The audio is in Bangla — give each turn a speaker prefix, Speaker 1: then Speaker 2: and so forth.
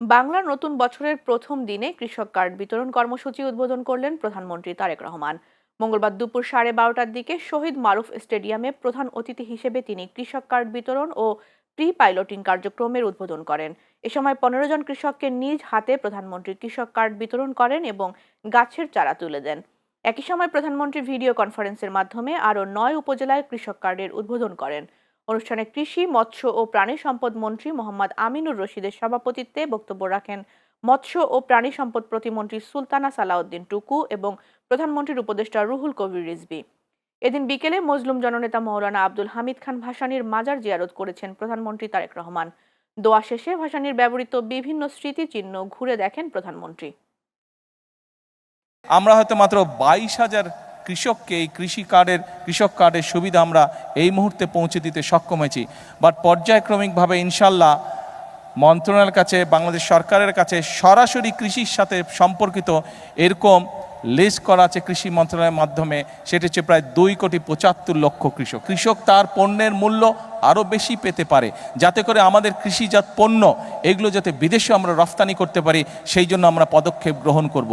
Speaker 1: বাংলার নতুন বছরের প্রথম দিনে কৃষক কার্ড বিতরণ কর্মসূচি উদ্বোধন করলেন প্রধানমন্ত্রী তারেক রহমান। মঙ্গলবার দুপুর 12:30টার দিকে শহীদ মারুফ স্টেডিয়ামে প্রধান অতিথি হিসেবে তিনি কৃষক কার্ড বিতরণ ও প্রি পাইলটিং কার্যক্রমের উদ্বোধন করেন। এ সময় 15 জন কৃষককে নিজ হাতে প্রধানমন্ত্রী কৃষক কার্ড বিতরণ করেন এবং গাছের চারা তুলে দেন। একই সময় প্রধানমন্ত্রী ভিডিও কনফারেন্সের মাধ্যমে আরও 9 উপজেলায় কৃষক কার্ডের উদ্বোধন করেন। অনুষ্ঠানে কৃষি, মৎস্য ও প্রাণী সম্পদ মন্ত্রী মোহাম্মদ আমিনুর রশিদের সভাপতিত্বে বক্তব্য রাখেন মৎস্য ও প্রাণী সম্পদ প্রতিমন্ত্রী সুলতানা সালাউদ্দিন টুকু এবং প্রধানমন্ত্রীর উপদেষ্টা রুহুল কবির রিজভী। এদিন বিকেলে মজলুম জননেতা মৌলানা আব্দুল হামিদ খান ভাসানীর মাজার জিয়ারত করেছেন প্রধানমন্ত্রী তারেক রহমান। দোয়া শেষে ভাসানীর ব্যবহৃত বিভিন্ন স্মৃতিচিহ্ন ঘুরে দেখেন প্রধানমন্ত্রী।
Speaker 2: আমরা হয়তো মাত্র 22,000 কৃষককে এই কৃষক কার্ডের সুবিধা আমরা এই মুহূর্তে পৌঁছে দিতে সক্ষম হয়েছি। বাট পর্যায়ক্রমিকভাবে ইনশাল্লাহ মন্ত্রণালয়ের কাছে, বাংলাদেশ সরকারের কাছে সরাসরি কৃষির সাথে সম্পর্কিত এরকম লিস্ট করা আছে কৃষি মন্ত্রণালয়ের মাধ্যমে। সেটা হচ্ছে প্রায় 2,75,00,000 কৃষক তার পণ্যের মূল্য আরও বেশি পেতে পারে, যাতে করে আমাদের কৃষিজাত পণ্য এগুলো যাতে বিদেশে আমরা রফতানি করতে পারি, সেই জন্য আমরা পদক্ষেপ গ্রহণ করব।